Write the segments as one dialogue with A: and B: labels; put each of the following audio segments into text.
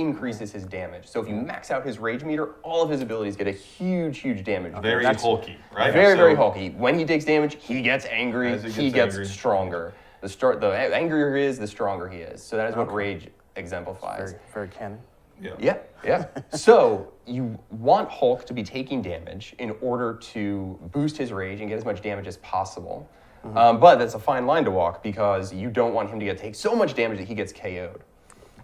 A: increases his damage. So if you max out his rage meter, all of his abilities get a huge, huge damage.
B: Very hulky, right?
A: Very, very hulky. When he takes damage, he gets angry, he gets
B: angry.
A: stronger. The angrier he is, the stronger he is. So that is what rage exemplifies.
C: Very, very canon.
A: Yeah. So you want Hulk to be taking damage in order to boost his rage and get as much damage as possible. But that's a fine line to walk because you don't want him to take so much damage that he gets KO'd.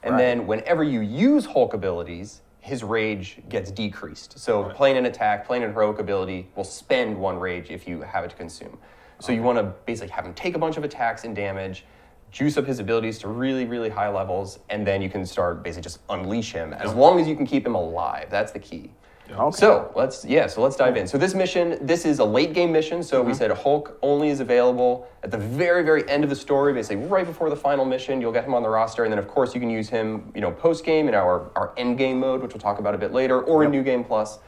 A: And then whenever you use Hulk abilities, his rage gets decreased. So playing an attack, playing an heroic ability will spend 1 rage if you have it to consume. So you want to basically have him take a bunch of attacks and damage, juice up his abilities to really, really high levels, and then you can start basically just unleash him as long as you can keep him alive. That's the key.
C: Okay.
A: So let's dive in. So this is a late game mission. So we said Hulk only is available at the very, very end of the story, basically right before the final mission. You'll get him on the roster, and then of course you can use him, post game in our Endgame mode, which we'll talk about a bit later, or in New Game Plus.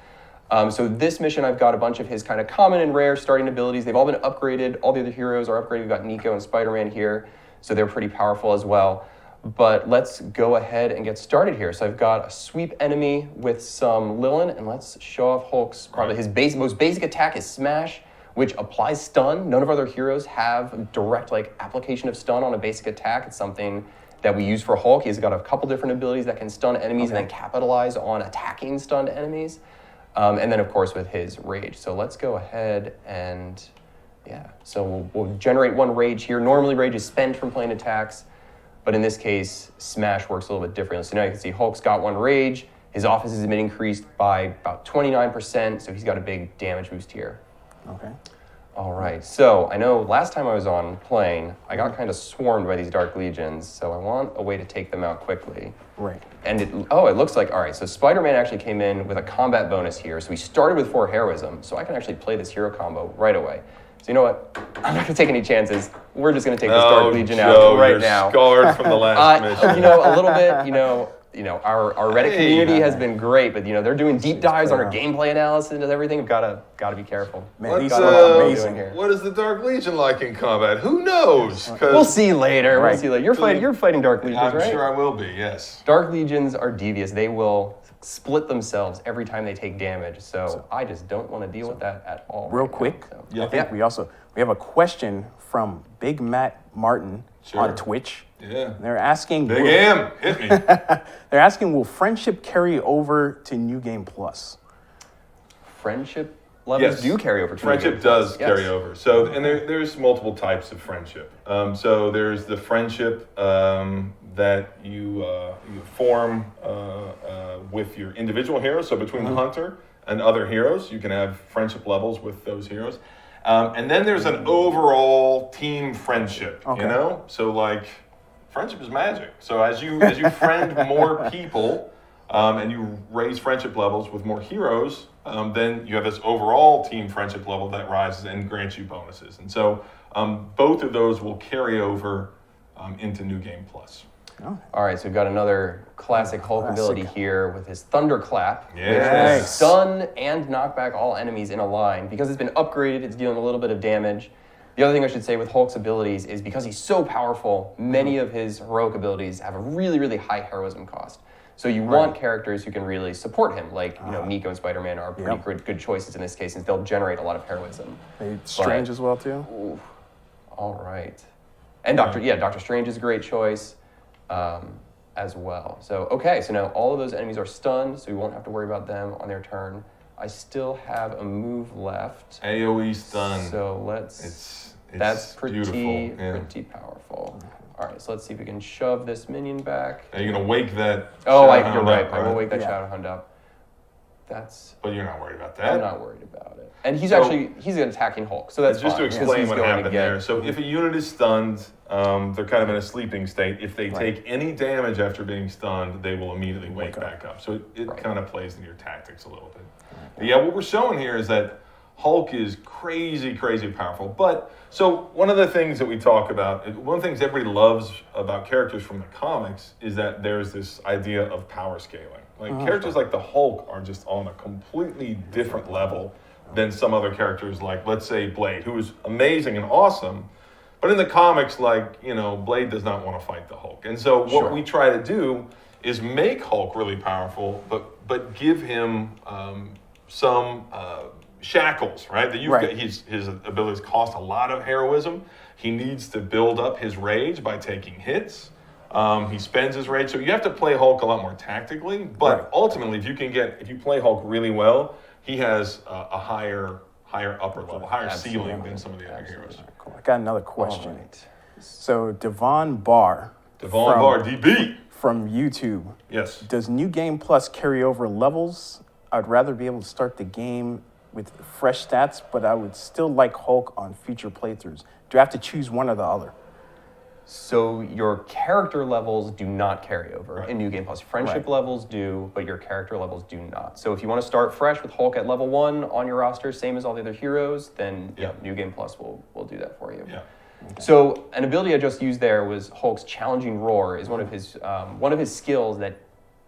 A: So this mission, I've got a bunch of his kind of common and rare starting abilities. They've all been upgraded. All the other heroes are upgraded. We've got Nico and Spider-Man here, so they're pretty powerful as well. But let's go ahead and get started here. So I've got a sweep enemy with some Lilin, and let's show off Hulk's probably his most basic attack is Smash, which applies stun. None of our other heroes have direct application of stun on a basic attack. It's something that we use for Hulk. He's got a couple different abilities that can stun enemies and then capitalize on attacking stunned enemies. And then of course with his rage. So let's go ahead and so we'll generate 1 rage here. Normally rage is spent from playing attacks. But in this case, Smash works a little bit differently. So now you can see Hulk's got 1 rage. His offense has been increased by about 29%, so he's got a big damage boost here.
C: Okay.
A: All right, so I know last time I was on playing, I got kind of swarmed by these Dark Legions, so I want a way to take them out quickly.
C: Right.
A: And it looks like, all right, so Spider-Man actually came in with a combat bonus here. So we started with 4 heroism, so I can actually play this hero combo right away. So you know what? I'm not going to take any chances. We're just going to take this Dark Legion out right now.
B: Scarred from the last mission.
A: A little bit, our Reddit community has been great, but they're doing deep dives on our gameplay analysis and everything. We've got to be careful.
C: Man,
B: What's
C: amazing
B: here. What is the Dark Legion like in combat? Who knows?
A: We'll see later. Right. We'll see later. You're fighting Dark Legions, right?
B: I'm sure I will be. Yes.
A: Dark Legions are devious. They will split themselves every time they take damage. So I just don't want to deal with that at all.
C: Real quick,
A: now,
C: I think we have a question from Big Matt Martin on Twitch.
B: Yeah.
C: They're asking...
B: Big M, hit me.
C: They're asking, will friendship carry over to New Game Plus?
A: Friendship levels do carry over to
B: friendship
A: New Game Plus.
B: does carry over. So, and there's multiple types of friendship. So there's the friendship that you form with your individual heroes. So between the hunter and other heroes, you can have friendship levels with those heroes. And then there's an overall team friendship. So friendship is magic. So as you friend more people and you raise friendship levels with more heroes, then you have this overall team friendship level that rises and grants you bonuses. And so both of those will carry over into New Game Plus.
A: Oh. All right, so we've got another classic Hulk ability here with his Thunderclap, which will stun and knock back all enemies in a line. Because it's been upgraded, it's dealing a little bit of damage. The other thing I should say with Hulk's abilities is because he's so powerful, many of his heroic abilities have a really, really high heroism cost. So you want characters who can really support him, like Nico and Spider-Man are pretty good choices in this case, since they'll generate a lot of heroism.
C: Strange as well too.
A: All right, and Doctor Strange is a great choice. As well. So now all of those enemies are stunned, so we won't have to worry about them on their turn. I still have a move left.
B: AoE stun.
A: So that's pretty powerful. All right, so let's see if we can shove this minion back.
B: Are you gonna wake that?
A: You're right. I will wake that Shadowhound up.
B: But you're not worried about that.
A: I'm not worried about it. And he's an attacking Hulk, so that's
B: just
A: fine,
B: to explain what happened there. So if a unit is stunned, they're kind of in a sleeping state. If they take any damage after being stunned, they will immediately wake back up. So it kind of plays into your tactics a little bit. But what we're showing here is that Hulk is crazy, crazy powerful. But so one of the things that we talk about, one of the things everybody loves about characters from the comics is that there's this idea of power scaling. Characters like the Hulk are just on a completely different level than some other characters, like let's say Blade, who is amazing and awesome, but in the comics, Blade does not want to fight the Hulk. And so what we try to do is make Hulk really powerful, but give him some shackles, right? That you've got, his abilities cost a lot of heroism. He needs to build up his rage by taking hits. He spends his rage, so you have to play Hulk a lot more tactically. But ultimately, if you play Hulk really well, he has a higher upper level, higher ceiling than some of the other heroes.
C: Cool. I got another question. So Devon Barr,
B: DB
C: from YouTube.
B: Yes.
C: Does New Game Plus carry over levels? I'd rather be able to start the game with fresh stats, but I would still like Hulk on future playthroughs. Do I have to choose one or the other?
A: So your character levels do not carry over in New Game Plus. Friendship levels do, but your character levels do not. So if you want to start fresh with Hulk at level 1 on your roster, same as all the other heroes, then New Game Plus will do that for you.
B: Yeah.
C: Okay.
A: So an ability I just used there was Hulk's Challenging Roar is one of his skills that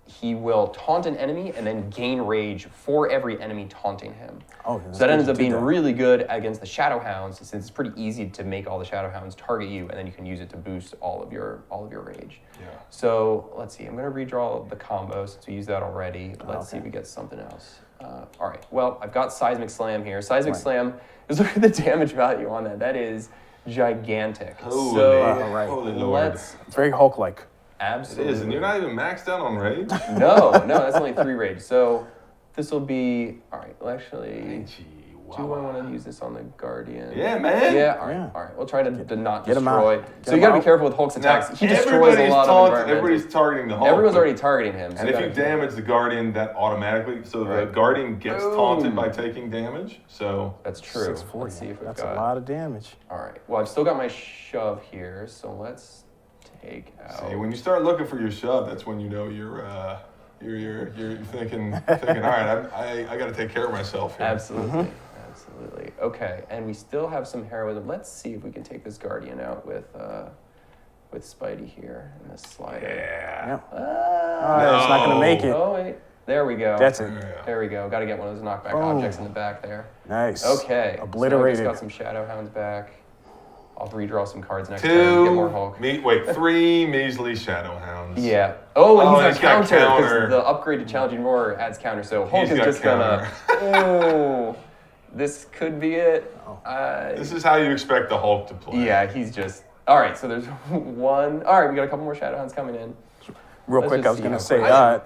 A: he will taunt an enemy and then gain rage for every enemy taunting him.
C: Oh,
A: so that ends up being really good against the Shadow Hounds, since it's pretty easy to make all the Shadow Hounds target you, and then you can use it to boost all of your rage.
B: Yeah.
A: So let's see. I'm going to redraw the combo since we used that already. Let's see if we get something else. All right. Well, I've got Seismic Slam here. Seismic Slam. Just look at the damage value on that. That is gigantic.
B: Holy Lord.
C: It's very Hulk-like.
A: Absolutely.
B: It is, and you're not even maxed out on rage?
A: No, that's only 3 rage. So this will be, all right, well, actually, do I want to use this on the Guardian?
B: Yeah, man.
A: Yeah, all right. We'll try to not
C: Get him out.
A: destroy. So you got to be careful with Hulk's attacks.
B: Now,
A: He destroys a lot of environmental.
B: Everybody's targeting the Hulk.
A: Everyone's already targeting him. So
B: and if you damage the Guardian, that automatically, so the Guardian gets taunted by taking damage. So
A: that's true.
C: 640.
A: Let's see if we've
C: That's
A: got
C: a lot of damage.
A: All right. Well, I've still got my shove here, so let's take out.
B: See, when you start looking for your shove, that's when you know you're thinking, all right, I got to take care of myself here.
A: Absolutely. Absolutely. Okay, and we still have some heroism. Let's see if we can take this Guardian out with Spidey here in this slider.
B: Yeah.
C: It's not going to make it.
A: Oh, wait. There we go.
C: That's it.
A: There we go. Got to get one of those knockback objects in the back there.
C: Nice.
A: Okay.
C: Obliterated.
A: So I just got some Shadow Hounds back. I'll redraw some cards next time to get more Hulk.
B: 3 measly Shadow Hounds.
A: Yeah. Oh, and he's got
B: got
A: counter.
B: counter.
A: The upgraded Challenging Roar adds counter. So Hulk is just
B: counter.
A: gonna. This could be it.
B: This is how you expect the Hulk to play.
A: Yeah, he's just. All right, so there's one. All right, we got a couple more Shadow Hounds coming in.
C: Real quick, I was going to say.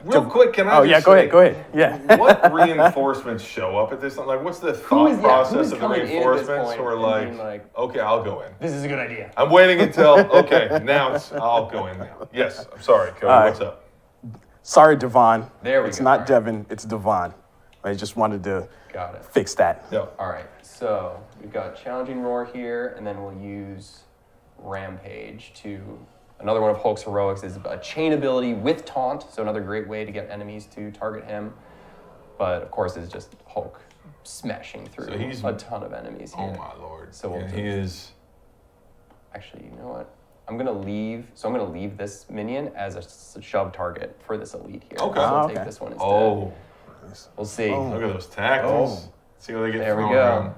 B: Real quick, can I?
C: Oh yeah, go ahead. Yeah.
B: What reinforcements show up at this? Like, what's the thought process of the reinforcements? Who are like, okay, I'll go in.
A: This is a good idea.
B: I'm waiting until I'll go in now. Yes, I'm sorry, Cody. What's up?
C: Sorry, Devon.
A: There we go.
C: It's not Devin. It's Devon. I just wanted to fix that.
B: Yep.
A: All right, so we've got Challenging Roar here, and then we'll use Rampage to. Another one of Hulk's heroics is a chain ability with taunt, so another great way to get enemies to target him. But of course, it's just Hulk smashing through a ton of enemies here.
B: Oh my lord!
A: So
B: he is.
A: Actually, you know what? I'm gonna leave this minion as a shove target for this elite here.
B: Okay.
A: So I'll take this one instead.
B: Oh,
A: we'll see.
B: Look at those tactics. See how they get thrown around.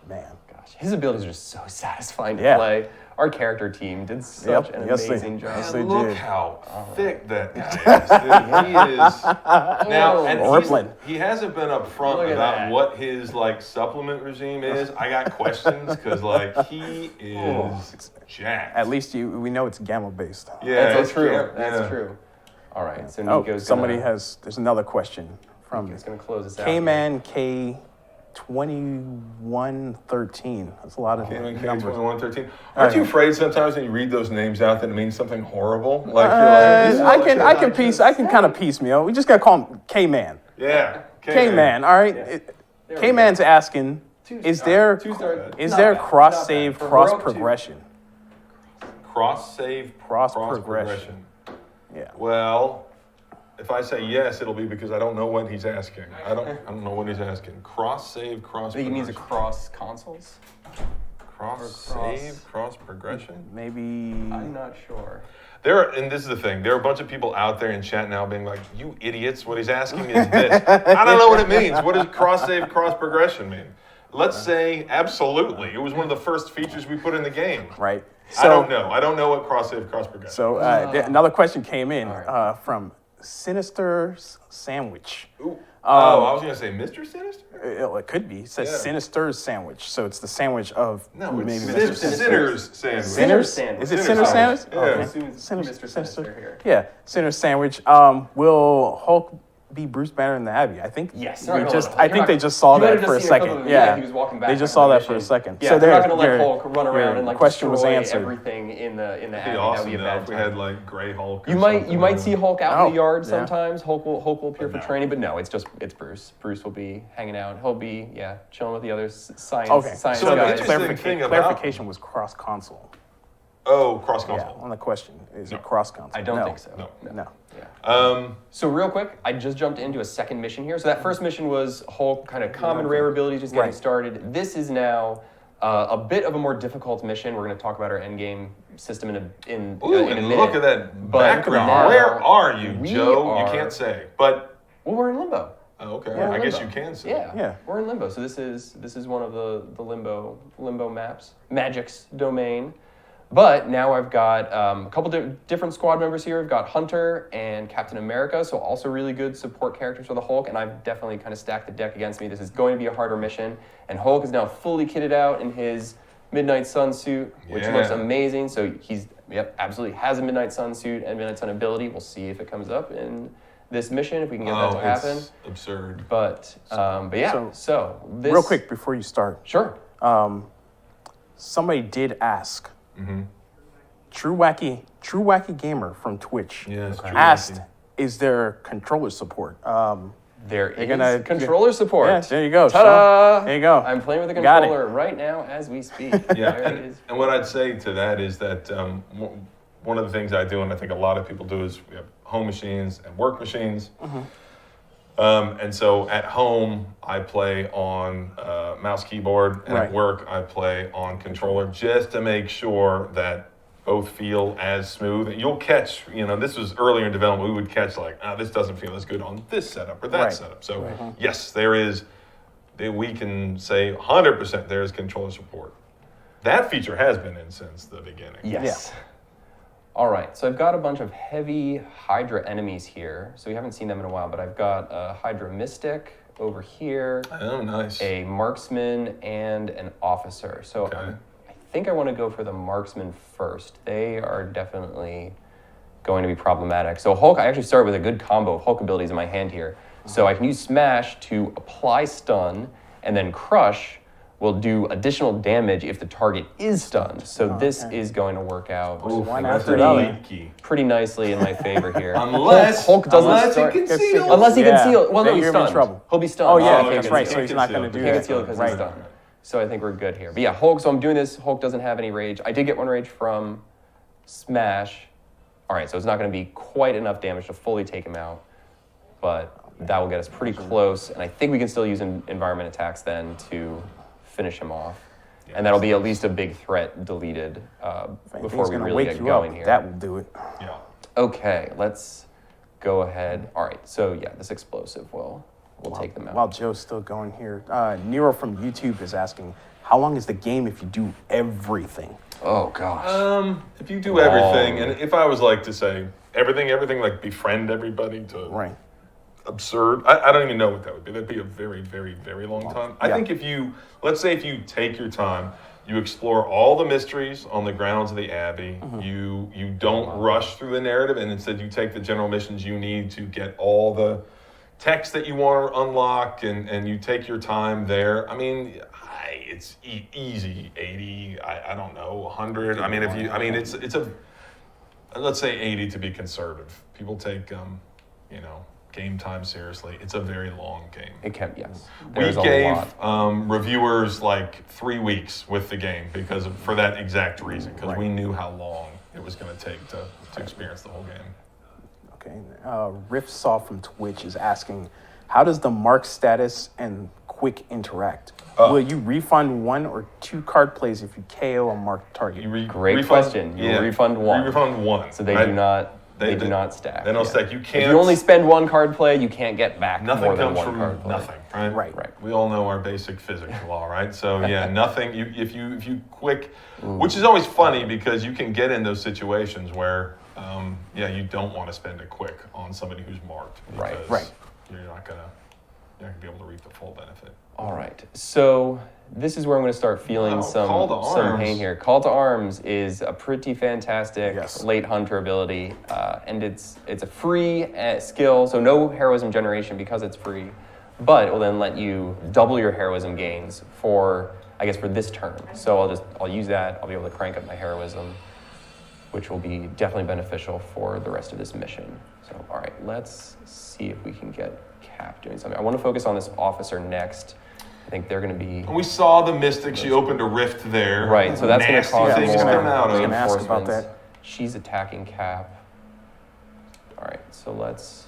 C: Man,
A: gosh, his abilities are just so satisfying to play. Our character team did such an amazing job.
C: Yes,
B: and
C: they
B: look
C: did.
B: how thick that guy is. He is. Now, and he hasn't been upfront about what his supplement regime is. I got questions because he is jacked.
C: At least we know it's gamma based.
B: Yeah,
A: that's true. That's true. All right, so Nico's
C: there's another question from
A: Nico's gonna close this out.
C: K-Man K. 2113. That's a lot of numbers.
B: 2113. Aren't you afraid sometimes when you read those names out that it means something horrible?
C: I can kind of piecemeal. We just gotta call him K-Man.
B: Yeah,
C: K-Man. All right.
A: Yeah.
C: K-Man's asking, is there cross save, cross progression?
B: Cross save,
C: cross progression. Yeah.
B: Well, if I say yes, it'll be because I don't know what he's asking. I don't know what he's asking. Cross save, cross progression.
A: He means across consoles?
B: Cross save, cross progression?
C: Maybe.
A: I'm not sure.
B: And this is the thing, there are a bunch of people out there in chat now being like, you idiots, what he's asking is this. I don't know what it means. What does cross save, cross progression mean? let's say absolutely. It was one of the first features we put in the game.
C: Right.
B: I don't know. I don't know what cross-save, cross-progression.
C: So another question came in from Sinister's Sandwich.
B: Ooh. I was going to say Mr. Sinister?
C: It could be. It says Sinister's Sandwich. So it's the sandwich of
B: No, it's
C: Mr.
B: Sinner's Sandwich.
C: Sinner's
A: Sandwich.
C: Is it
B: Sinner's
C: Sinner's Sandwich?
B: Sandwich. Yeah.
C: Okay.
A: Mr. Sinister here.
C: Yeah, Sinner's Sandwich. Will Hulk be Bruce Banner in the Abbey? I think.
A: Yes.
C: I think they just saw that for a second. Yeah.
A: He was walking back.
C: They just saw that for a second.
A: Yeah,
C: so
A: they're not going to let Hulk run around and like
C: question was
A: destroy
C: answered.
A: everything in the Abbey.
B: It'd be awesome
A: That would be a
B: though
A: bad
B: if we
A: time.
B: had like Gray Hulk.
A: You might see Hulk out in the yard
C: yeah.
A: sometimes. Hulk will appear for
B: no.
A: training, but no, it's Bruce. Bruce will be hanging out. He'll be chilling with the other science
B: So the
A: guys.
B: interesting thing about-
C: Clarification was cross console.
B: Oh, cross
C: Yeah,
B: console.
C: on the question, is it cross console?
A: I don't think so.
B: No.
C: No.
A: So real quick, I just jumped into a second mission here. So that first mission was Hulk, kind of common rare abilities, just getting
C: Right.
A: started. This is now a bit of a more difficult mission. We're going to talk about our Endgame system in a minute.
B: Look at that
A: But
B: background.
A: now
B: Where are you,
A: we
B: Joe?
A: are-
B: You can't say. But
A: Well, we're in limbo.
B: okay,
C: Yeah,
B: I guess
A: limbo.
B: you can say.
A: Yeah, we're in limbo. So this is one of the limbo maps, Magic's domain. But now I've got a couple different squad members here. I've got Hunter and Captain America, so also really good support characters for the Hulk, and I've definitely kind of stacked the deck against me. This is going to be a harder mission, and Hulk is now fully kitted out in his Midnight Sun suit, which looks amazing. So he's absolutely has a Midnight Sun suit and Midnight Sun ability. We'll see if it comes up in this mission, if we can get that to happen.
B: It's absurd.
A: But yeah, so this...
C: Real quick before you start,
A: Sure.
C: somebody did ask. True Wacky Gamer from Twitch
B: Yes, True
C: asked,
B: Wacky.
C: "Is there controller support?"
A: There is
C: gonna-
A: controller support.
C: Yeah, there you go.
A: Ta-da!
C: There you go.
A: I'm playing with a
C: Got it.
A: controller right now as we speak.
B: Yeah,
A: There it is.
B: and what I'd say to that is that one of the things I do, and I think a lot of people do, is we have home machines and work machines. And so at home, I play on mouse keyboard, and at work, I play on controller, just to make sure that both feel as smooth. You'll catch, this was earlier in development, we would catch like, this doesn't feel as good on this setup or that setup. So yes, we can say 100% there is controller support. That feature has been in since the beginning.
A: Yes. All right, so I've got a bunch of heavy Hydra enemies here. So we haven't seen them in a while, but I've got a Hydra Mystic over here,
B: Oh, nice.
A: a Marksman, and an Officer. So
B: Okay.
A: I think I want to go for the Marksman first. They are definitely going to be problematic. So Hulk, I actually start with a good combo of Hulk abilities in my hand here. So I can use Smash to apply stun, and then Crush will do additional damage if the target is stunned. So this is going to work out
C: One
B: That's
C: after
B: a
C: the other.
B: neat key.
A: pretty nicely in my favor here.
B: Unless
A: doesn't
B: he can seal.
A: Unless he can
C: Yeah.
A: seal. Well, no,
C: Then
A: he's
C: you're in
A: stunned.
C: trouble.
A: He'll be stunned.
C: Oh yeah,
A: So he
C: that's
A: can
C: right.
A: seal.
C: So he's not going to do
A: He can
C: that.
A: seal because
C: Right.
A: he's stunned. So I think we're good here. But yeah, Hulk, so I'm doing this. Hulk doesn't have any rage. I did get one rage from Smash. All right, so it's not going to be quite enough damage to fully take him out. But that will get us pretty close. And I think we can still use environment attacks then to finish him off. And that'll be at least a big threat deleted before we really get going here.
C: That will do it.
B: Yeah.
A: Okay, let's go ahead. All right, so yeah, this explosive will take them out.
C: While Joe's still going here, Nero from YouTube is asking, "How long is the game if you do everything?"
A: Oh gosh.
B: If you do everything, and if I was like to say everything, like befriend everybody to
C: Right.
B: absurd. I don't even know what that would be. That'd be a very, very, very long time. I
C: Yeah.
B: think let's say if you take your time, you explore all the mysteries on the grounds of the Abbey. You don't rush through the narrative, and instead you take the general missions you need to get all the text that you want to unlock, and you take your time there. I mean, it's easy 80. I don't know 100. I mean, it's a let's say 80 to be conservative. People take game time seriously. It's a very long game.
A: It can, yes.
B: We
A: There's a
B: gave
A: lot.
B: reviewers like 3 weeks with the game for that exact reason, because we knew how long it was going to take to experience the whole game.
C: Okay. Riff Saw from Twitch is asking, "How does the mark status and quick interact? Will you refund 1 or 2 card plays if you KO a marked target?"
A: Great question. You refund 1.
B: You refund 1.
A: So they do not They do not stack.
B: They don't stack. You can't.
A: If you only spend one card play, you can't get back
B: Nothing
A: more than
B: comes
A: one
B: from
A: card play.
B: nothing, right?
C: Right.
B: We all know our basic physics law, right? So yeah, nothing. If you quick, which is always funny because you can get in those situations where, you don't want to spend a quick on somebody who's marked. Because
C: Right.
B: You're not gonna be able to reap the full benefit.
A: All right. So this is where I'm going to start feeling
B: Call to
A: some
B: Arms.
A: pain here. Call to Arms is a pretty fantastic
C: Yes.
A: late hunter ability, and it's a free skill, so no heroism generation because it's free, but it will then let you double your heroism gains for this turn. So I'll use that. I'll be able to crank up my heroism, which will be definitely beneficial for the rest of this mission. So all right, let's see if we can get Cap doing something. I want to focus on this officer next. I think they're going to be...
B: And we saw the Mystic. She opened a rift there.
A: Right, so that's going to
B: Nasty
A: cause
B: things
A: more
B: come out
C: I was
B: of.
C: gonna ask about
A: reinforcements.
C: that.
A: She's attacking Cap. All right, so let's...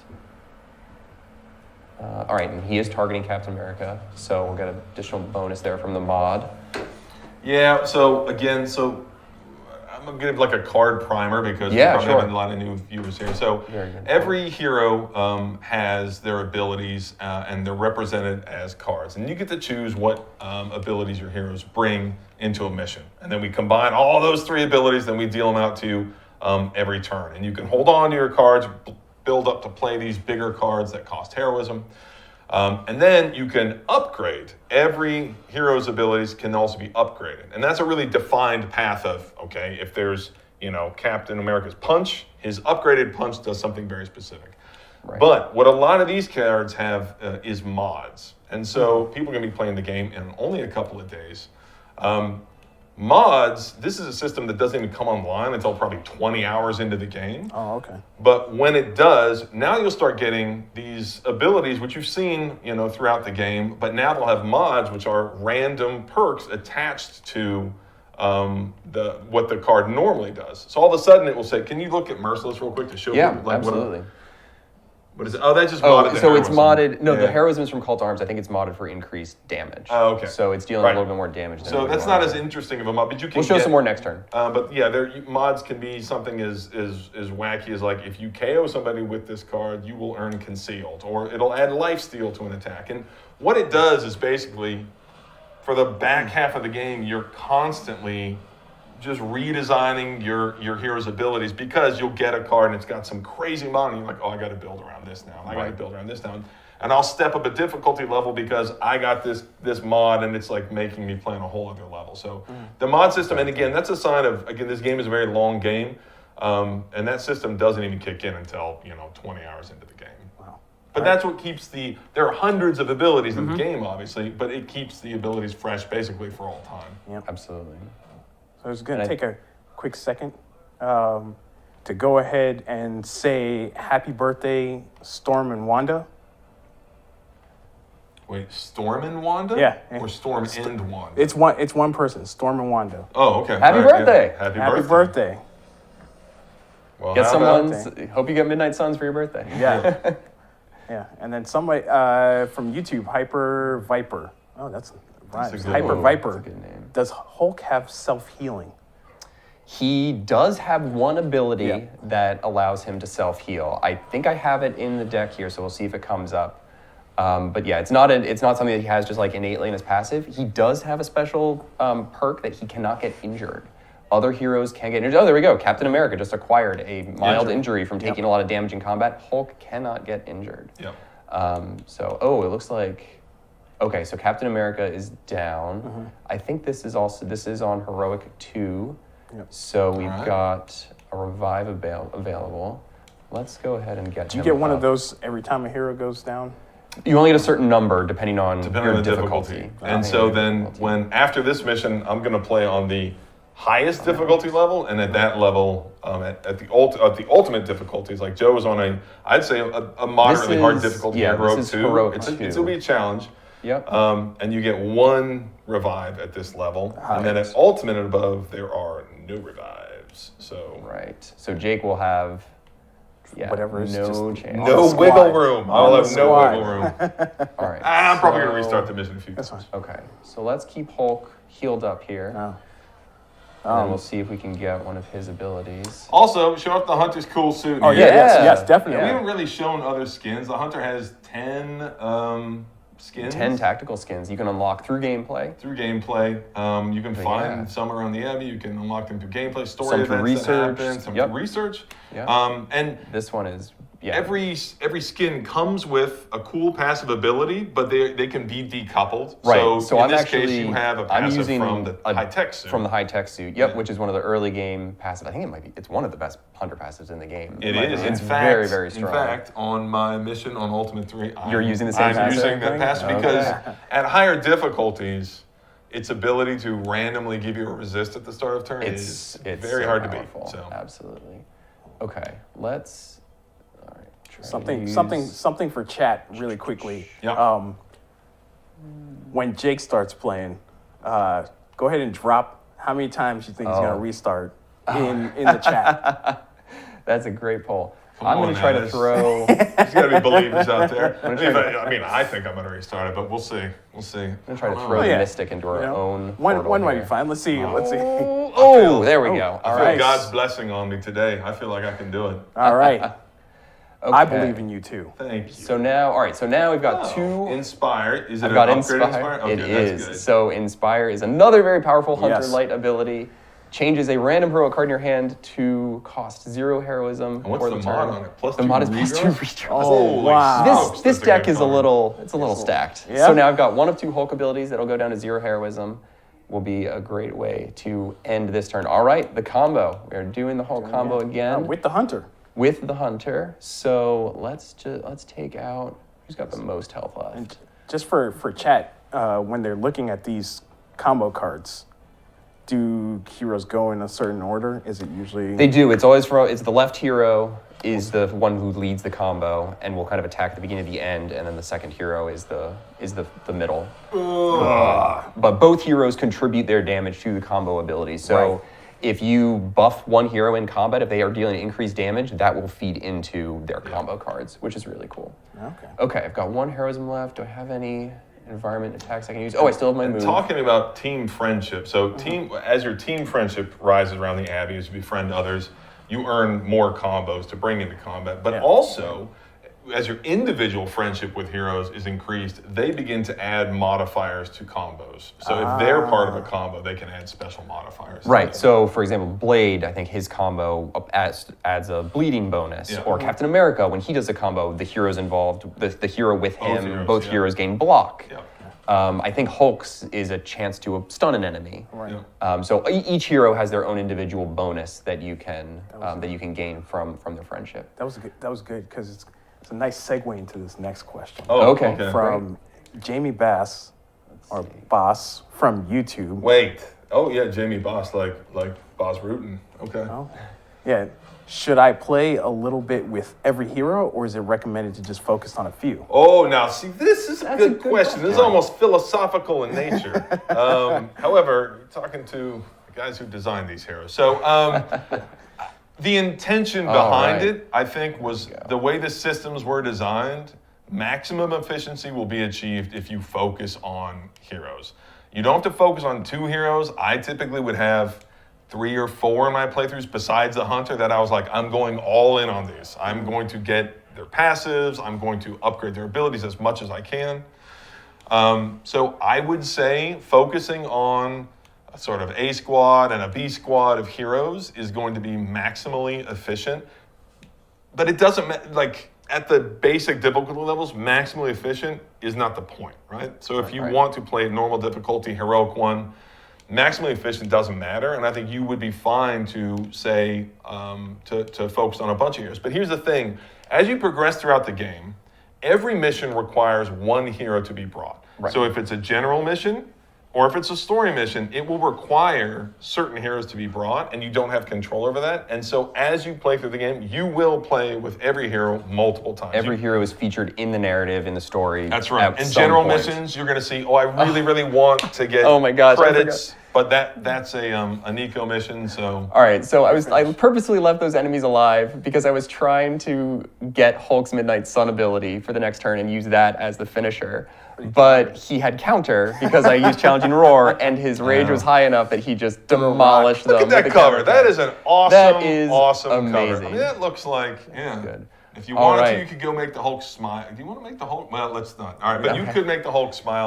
A: all right, and he is targeting Captain America, so we'll get an additional bonus there from the mod.
B: Yeah. So again, I'm gonna give like a card primer because we
A: Yeah,
B: probably
A: sure.
B: have a lot of new viewers here. So
A: Very good.
B: every hero has their abilities and they're represented as cards, and you get to choose what abilities your heroes bring into a mission, and then we combine all those three abilities, then we deal them out to you every turn, and you can hold on to your cards, build up to play these bigger cards that cost heroism. And then you can upgrade. Every hero's abilities can also be upgraded. And that's a really defined path of, okay, if there's, Captain America's punch, his upgraded punch does something very specific.
A: Right.
B: But what a lot of these cards have is mods. And so people are going to be playing the game in only a couple of days. Mods, this is a system that doesn't even come online until probably 20 hours into the game.
C: Oh, okay.
B: But when it does, now you'll start getting these abilities, which you've seen, throughout the game. But now they'll have mods, which are random perks attached to what the card normally does. So all of a sudden, it will say, "Can you look at Merciless real quick to show
A: Yeah,
B: you like
A: absolutely.
B: what is it? Oh, that's just modded.
A: Oh, so it's
B: heroism.
A: modded. No, the
B: Yeah.
A: heroism is from Call to Arms. I think it's modded for increased damage.
B: Oh, okay.
A: So it's dealing
B: Right.
A: a little bit more damage. Than
B: So
A: we
B: that's
A: want.
B: not as interesting of a mod, but you can.
A: We'll show some more next turn.
B: But yeah, mods can be something as wacky as like if you KO somebody with this card, you will earn Concealed, or it'll add Lifesteal to an attack. And what it does is basically, for the back half of the game, you're constantly just redesigning your hero's abilities because you'll get a card and it's got some crazy mod and you're like, oh, I got to build around this now. I got to build around this now. And I'll step up a difficulty level because I got this mod and it's like making me play on a whole other level. So the mod system, and again, that's a sign of, this game is a very long game. And that system doesn't even kick in until, 20 hours into the game.
C: Wow.
B: But that's what keeps there are hundreds of abilities in the game, obviously, but it keeps the abilities fresh basically for all time.
C: Yep.
A: Absolutely.
C: So I was going to take a quick second to go ahead and say happy birthday, Storm and Wanda.
B: Wait, Storm and Wanda?
C: Yeah.
B: Or Storm and Wanda?
C: It's one person, Storm and Wanda.
B: Oh, okay.
A: Happy
B: All right,
A: birthday.
B: yeah.
C: Happy birthday.
B: Well,
A: Get
B: how about-
A: someone's. Hope you get Midnight Suns for your birthday.
C: Yeah. Yeah. And then somebody from YouTube, Hyper Viper. Oh, that's
B: That's a
C: rhymes.
B: good
C: Hyper
B: one.
C: Viper.
A: That's a good name.
C: Does Hulk have self-healing?
A: He does have one ability
C: Yeah.
A: that allows him to self-heal. I think I have it in the deck here, so we'll see if it comes up. But yeah, it's not something that he has just like innately in his passive. He does have a special perk that he cannot get injured. Other heroes can get injured. Oh, there we go. Captain America just acquired a mild injury from taking a lot of damage in combat. Hulk cannot get injured.
B: Yep.
A: It looks like... Okay, so Captain America is down. I think this is on Heroic 2.
C: Yep.
A: So we've
B: Alright.
A: got a Revive available. Let's go ahead and get
C: Do you
A: him
C: get one
A: up.
C: of those every time a hero goes down?
A: You only get a certain number depending on
B: Depending
A: your
B: on the
A: difficulty.
B: difficulty.
A: Depending
B: And so
A: on your
B: then
A: difficulty.
B: after this mission, I'm going to play on the highest difficulty level, and at that level, at the ultimate difficulties, like Joe was on I'd say a moderately hard difficulty. Heroic
A: this is
B: 2.
A: Heroic
B: It'll be a challenge.
A: Yep.
B: And you get one revive at this level, and then at ultimate and above, there are no revives. So
A: Right. So Jake will have
C: Whatever is
A: no
C: just-
A: chance.
C: On
B: no
C: the
B: wiggle
C: squad.
B: room.
C: On
B: I'll
C: the
B: have no
C: squad.
B: wiggle room.
A: All right.
B: I'm probably going to
A: so-
B: restart the mission a few
C: That's
B: times.
C: fine.
A: Okay. So let's keep Hulk healed up here.
C: Oh.
A: And then we'll see if we can get one of his abilities.
B: Also, show off the Hunter's cool suit.
C: Oh
B: here.
C: yeah,
A: Yeah.
C: yes, definitely.
B: We haven't really shown other skins. The Hunter has 10 skins.
A: 10 tactical skins you can unlock through gameplay.
B: Through gameplay. You can find some around the Abbey. You can unlock them through gameplay, story
A: Some through
B: events that
A: research.
B: happen, some
A: Yep.
B: through research.
A: Yep.
B: And
A: This one is,
B: every skin comes with a cool passive ability, but they can be decoupled.
A: Right.
B: So,
A: I'm
B: in this
A: actually,
B: case, you have a
A: I'm
B: passive
A: using
B: from the high-tech suit.
A: From the high-tech suit, yep,
B: Yeah.
A: which is one of the early game passive. I think it's one of the best Hunter passives in the game.
B: It
A: in my
B: is.
A: opinion.
B: In
A: It's
B: fact,
A: very, very strong.
B: In fact, on my mission on Ultimate 3,
A: You're using the same
B: I'm
A: passive?
B: using that passive
A: Okay.
B: because at higher difficulties, its ability to randomly give you a resist at the start of turn
A: It's
B: very
A: so
B: hard
A: powerful.
B: to beat. So
A: Absolutely. Okay, let's. All right. try to
C: Something for chat really quickly.
B: Yeah.
C: When Jake starts playing, go ahead and drop how many times you think he's gonna restart in the chat.
A: That's a great poll.
B: Come
A: I'm
B: on
A: going to try
B: now,
A: to
B: this-
A: throw.
B: there's got to be believers out there.
A: I'm gonna try
B: I mean, I think I'm going to restart it, but we'll see. We'll see.
A: I'm going to try to
B: Oh,
A: throw the
C: yeah.
A: Mystic into our
C: You know,
A: own.
C: one
A: portal
C: might
A: here.
C: be fine. Let's see.
A: Oh, there we go.
B: I
A: All
B: feel
A: right.
B: God's blessing on me today. I feel like I can do it.
C: All right.
A: Okay.
C: I believe in you too.
B: Thank you.
A: So now, all right. So now we've got two.
B: Inspire. Is it
A: I've got
B: an upgrade
A: Inspire.
B: Okay,
A: It
B: that's
A: is.
B: good.
A: So Inspire is another very powerful Hunter
C: Yes.
A: Light ability. Changes a random heroic card in your hand to cost 0 heroism.
B: And what's
A: for
B: the
A: turn.
B: mod on it? Plus
A: the
B: 2
A: mod is plus 2
B: redraws?
A: redraws.
C: Oh,
B: Holy
C: wow.
B: smokes,
A: This
B: that's a
A: deck
B: good
A: is a
B: card.
A: little stacked.
C: Yeah.
A: So now I've got one of 2 Hulk abilities that'll go down to 0 heroism. Will be a great way to end this turn. All right, the combo. We are doing the Hulk combo again
C: With the Hunter.
A: with the Hunter. So let's take out who's got the most health left.
C: And just for chat, when they're looking at these combo cards, do heroes go in a certain order? Is it usually...
A: They do. It's always it's the left hero is the one who leads the combo and will kind of attack at the beginning of the end, and then the second hero is the middle. But both heroes contribute their damage to the combo ability. So
C: Right.
A: if you buff one hero in combat, if they are dealing increased damage, that will feed into their combo cards, which is really cool.
C: Okay.
A: Okay, I've got 1 heroism left. Do I have any environment attacks I can use? Oh, I still have my move.
B: Talking about team friendship, so as your team friendship rises around the Abbey, as you befriend others, you earn more combos to bring into combat. But
C: Yeah.
B: also, as your individual friendship with heroes is increased, they begin to add modifiers to combos. So if they're part of a combo, they can add special modifiers.
A: Right. So, for example, Blade, I think his combo adds a bleeding bonus.
B: Yeah.
A: Or Captain America, when he does a combo, the heroes involved, the hero with him, both
B: yeah.
A: heroes gain block.
B: Yeah.
A: I think Hulk's is a chance to stun an enemy.
C: Right.
B: Yeah.
A: So each hero has their own individual bonus that you can gain from their friendship.
C: That was good because it's a nice segue into this next question.
B: Oh,
A: Okay.
C: From Jamie Bass, or Boss, from YouTube.
B: Wait. Oh yeah, Jamie Boss, like Boss Rutan. Okay.
C: Oh. Yeah. Should I play a little bit with every hero, or is it recommended to just focus on a few?
B: Oh, now see, this is a
A: That's a
B: good
A: good
B: question. This is almost philosophical in nature. However, you're talking to the guys who designed these heroes. So the intention behind
A: right.
B: it, I think, was the way the systems were designed, maximum efficiency will be achieved if you focus on heroes. You don't have to focus on 2 heroes. I typically would have 3 or 4 in my playthroughs besides the Hunter that I was like, I'm going all in on these. I'm going to get their passives. I'm going to upgrade their abilities as much as I can. So I would say focusing on a sort of A squad and a B squad of heroes is going to be maximally efficient. But it doesn't, like, at the basic difficulty levels, maximally efficient is not the point, right? So if you want to play normal difficulty, heroic 1, maximally efficient doesn't matter, and I think you would be fine to say to focus on a bunch of heroes. But here's the thing: as you progress throughout the game, every mission requires 1 hero to be brought.
A: Right.
B: So if it's a general mission, or if it's a story mission, it will require certain heroes to be brought, and you don't have control over that. And so as you play through the game, you will play with every hero multiple times.
A: Every hero is featured in the narrative, in the story.
B: That's right.
A: at
B: In
A: some
B: general
A: point.
B: missions, you're going to see, I really want to get
A: Oh my gosh, I
B: credits But that's a Nico mission, so.
A: All right, so I purposely left those enemies alive because I was trying to get Hulk's Midnight Sun ability for the next turn and use that as the finisher. But he had counter because I used Challenging Roar, and his rage was high enough that he just demolished them.
B: Look at that
A: with the
B: cover.
A: counter.
B: That is an awesome,
A: That is
B: awesome
A: amazing.
B: cover. I mean, that looks like, yeah.
A: Good.
B: If you
A: All
B: wanted
A: right.
B: to, you could go make the Hulk smile. Do you want to make the Hulk? Well, let's not. All right, but you could make the Hulk smile.